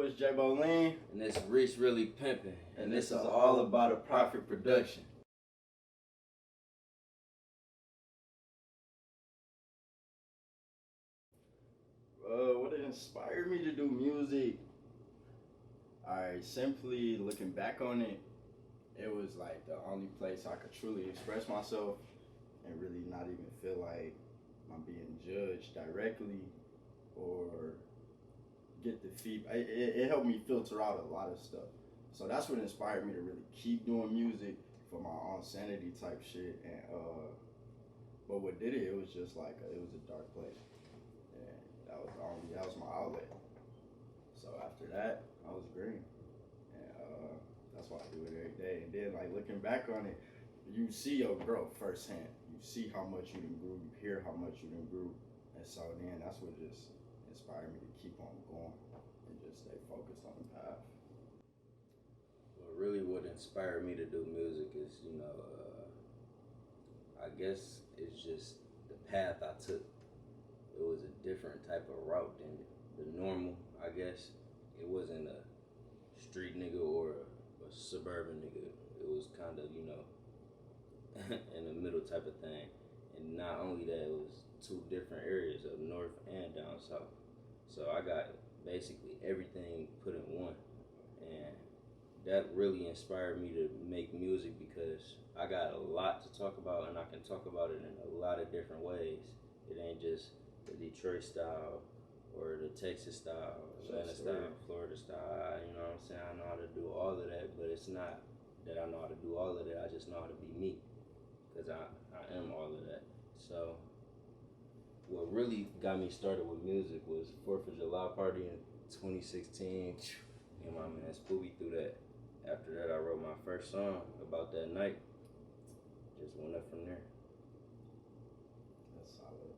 it's J-Bo Lean. And it's Rees really pimping. And this is all about a profit production. What inspired me to do music? Simply looking back on it, it was like the only place I could truly express myself and really not even feel like I'm being judged directly or get the feedback. It helped me filter out a lot of stuff. So that's what inspired me to really keep doing music for my own sanity type shit. And but what did it? It was just like it was a dark place, and that was my outlet. So after that, I was green, and that's why I do it every day. And then like looking back on it, you see your growth firsthand. You see how much you done grew. You hear how much you done grew, and so then that's what just inspired me to keep on going and just stay focused on the path. Well, really, what inspired me to do music is, I guess it's just the path I took. It was a different type of route than the normal, I guess. It wasn't a street nigga or a suburban nigga. It was kind of, in the middle type of thing. And not only that, it was two different areas of north and down south. So I got basically everything put in one. And that really inspired me to make music because I got a lot to talk about and I can talk about it in a lot of different ways. It ain't just the Detroit style or the Texas style, Atlanta style, Florida style. You know what I'm saying? I know how to do all of that, but it's not that I know how to do all of that. I just know how to be me because I am all of that. So what really got me started with music was 4th of July party in 2016. And my man Spoopy threw that. After that, I wrote my first song about that night. Just went up from there. That's solid.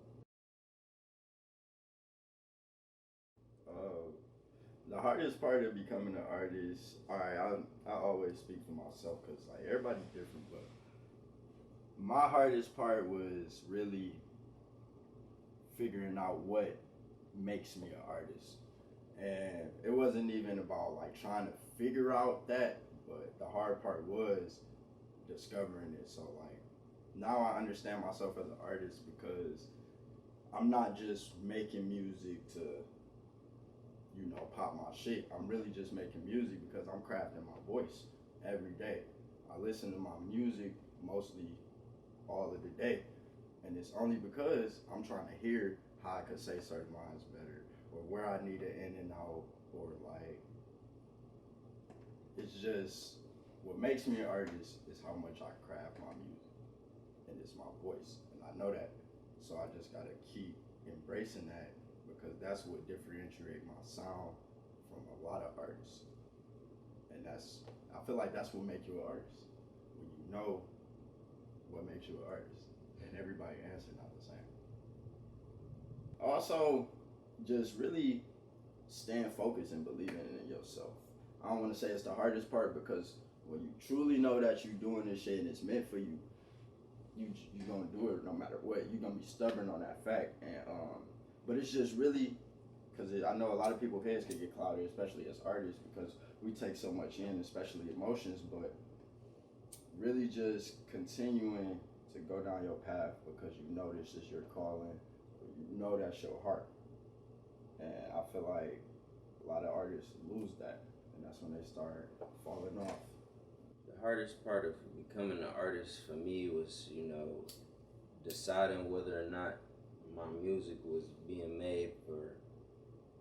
The hardest part of becoming an artist, I always speak for myself because like everybody's different, but my hardest part was really figuring out what makes me an artist. And it wasn't even about like trying to figure out that, but the hard part was discovering it. So like now I understand myself as an artist because I'm not just making music to pop my shit. I'm really just making music because I'm crafting my voice every day. I listen to my music mostly all of the day, and it's only because I'm trying to hear how I could say certain lines better, or where I need an in and out, or like, it's just, what makes me an artist is how much I craft my music, and it's my voice, and I know that, so I just gotta keep embracing that, because that's what differentiates my sound from a lot of artists, and I feel like that's what makes you an artist, when you know what makes you an artist, and everybody answer not the same. Also, just really staying focused and believing in yourself. I don't want to say it's the hardest part because when you truly know that you're doing this shit and it's meant for you, you're gonna do it no matter what. You're gonna be stubborn on that fact, and but it's just really because I know a lot of people's heads can get clouded, especially as artists, because we take so much in, especially emotions. But really, just continuing to go down your path because you know this is your calling, you know that's your heart, and I feel like a lot of artists lose that, and that's when they start falling off. The hardest part of becoming an artist for me was, deciding whether or not my music was being made for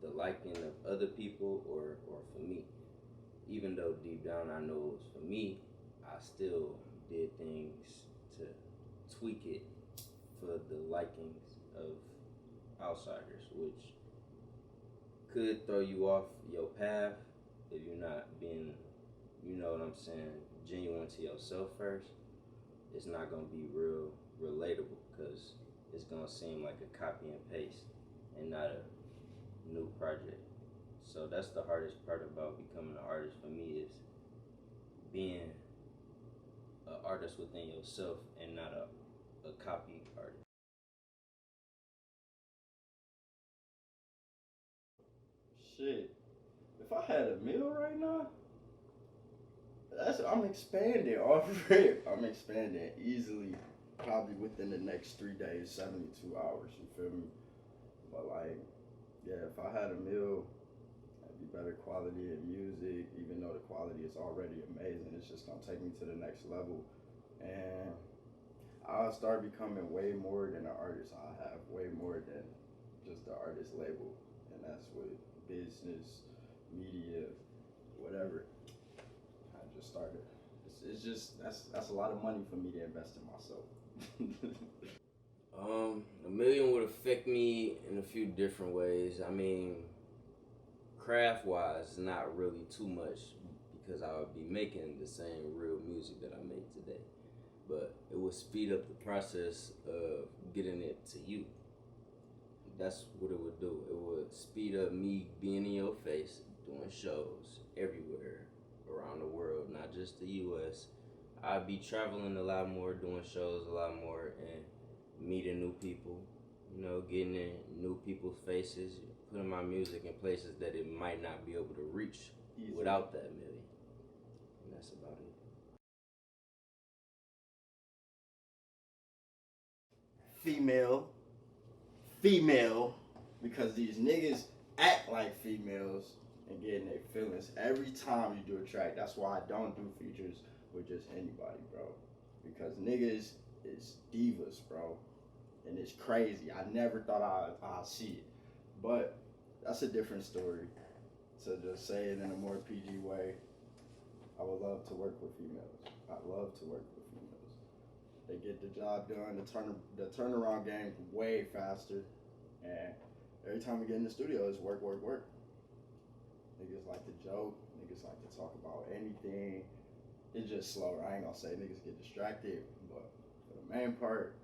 the liking of other people or for me. Even though deep down I know it was for me, I still did things to tweak it for the likings of outsiders, which could throw you off your path if you're not being, genuine to yourself first. It's not gonna be real relatable because it's gonna seem like a copy and paste and not a new project. So that's the hardest part about becoming an artist for me, is being an artist within yourself and not a copy artist. Shit. If I had a meal right now, I'm expanding off rip. I'm expanding easily, probably within the next 3 days, 72 hours. You feel me? But like, yeah, if I had a meal, it'd be better quality of music. Even though the quality is already amazing, it's just gonna take me to the next level, and I'll start becoming way more than an artist. I have way more than just the artist label, and that's with business, media, whatever. I just started. It's just that's a lot of money for me to invest in myself. A million would affect me in a few different ways. I mean, craft wise, not really too much because I would be making the same real music that I make today. But it would speed up the process of getting it to you. That's what it would do. It would speed up me being in your face, doing shows everywhere around the world, not just the US. I'd be traveling a lot more, doing shows a lot more, and meeting new people, getting in new people's faces, putting my music in places that it might not be able to reach without that million. And that's about it. Female, because these niggas act like females and getting their feelings every time you do a track. That's why I don't do features with just anybody, bro. Because niggas is divas, bro. And it's crazy. I never thought I'd see it. But that's a different story. To just say it in a more PG way, I would love to work with females. I love to work with females. They get the job done. The turnaround game way faster, and every time we get in the studio, it's work, work, work. Niggas like to joke. Niggas like to talk about anything. It's just slower. I ain't gonna say niggas get distracted, but for the main part,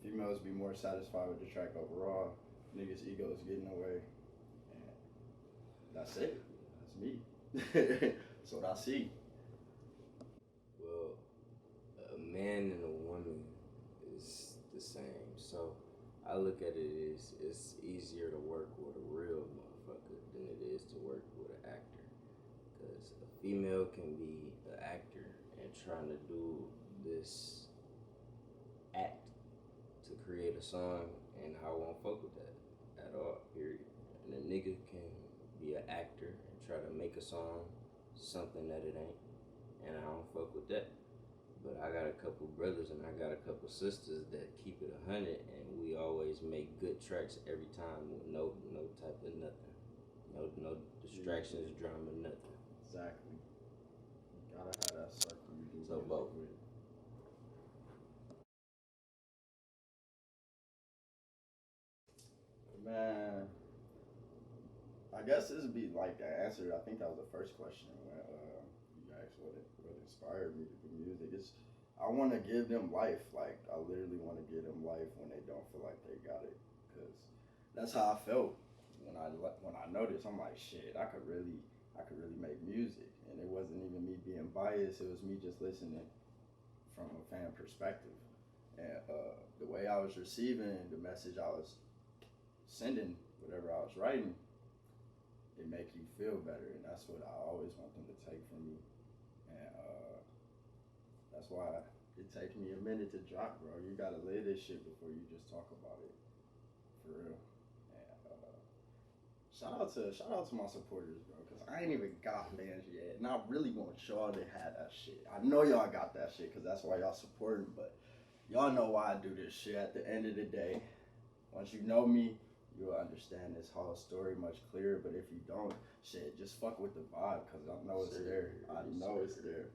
females be more satisfied with the track overall. Niggas' egos get in the way, and that's it. That's me. That's what I see. Well, a man and a woman is the same. So I look at it as it's easier to work with a real motherfucker than it is to work with an actor. Because a female can be an actor and trying to do this act to create a song, and I won't fuck with that at all, period. And a nigga can be an actor and try to make a song something that it ain't, and I don't fuck with that. But I got a couple brothers and I got a couple sisters that keep it 100, and we always make good tracks every time with no type of nothing, no distractions, drama, nothing. Exactly. You gotta have that circle you do So both. with. Man, I guess this would be like the answer. I think that was the first question when you asked what inspired me to do music. I want to give them life. Like I literally want to give them life when they don't feel like they got it. Cause that's how I felt when I noticed. I'm like, shit, I could really make music, and it wasn't even me being biased. It was me just listening from a fan perspective, and the way I was receiving the message I was sending, whatever I was writing, it make you feel better, and that's what I always want them to take from me. And that's why it takes me a minute to drop, bro. You gotta live this shit before you just talk about it, for real. And shout out to my supporters, bro, because I ain't even got fans yet, and I really want y'all to have that shit. I know y'all got that shit, because that's why y'all supporting, but y'all know why I do this shit. At the end of the day, once you know me, you'll understand this whole story much clearer. But if you don't, shit, just fuck with the vibe, because I know it's there. I know it's there.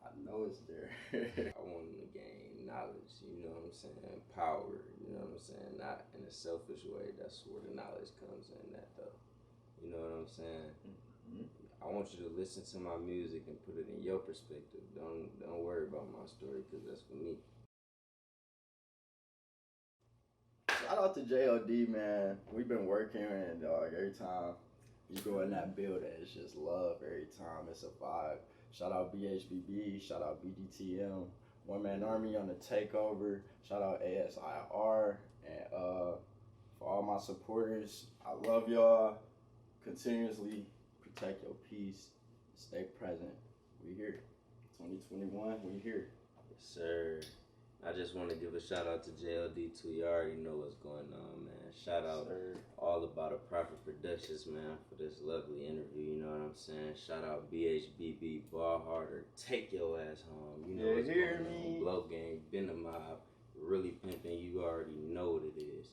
I know it's there. I want them to gain knowledge, you know what I'm saying? Power, you know what I'm saying? Not in a selfish way. That's where the knowledge comes in that though. You know what I'm saying? Mm-hmm. I want you to listen to my music and put it in your perspective. Don't worry about my story, because that's for me. Shout out to JOD, man. We've been working, and every time you go in that building, it's just love every time. It's a vibe. Shout out BHBB. Shout out BDTM. One Man Army on the takeover. Shout out ASIR. And for all my supporters, I love y'all. Continuously protect your peace. Rees. Stay present. We here. 2021, we here. Yes, sir. I just want to give a shout out to JLD too. You already know what's going on, man. Shout out all about a proper productions, man, for this lovely interview. You know what I'm saying? Shout out BHBB, Ball Harder, take your ass home. You know what's going on. Blow Gang, been a mob, really pimping. You already know what it is.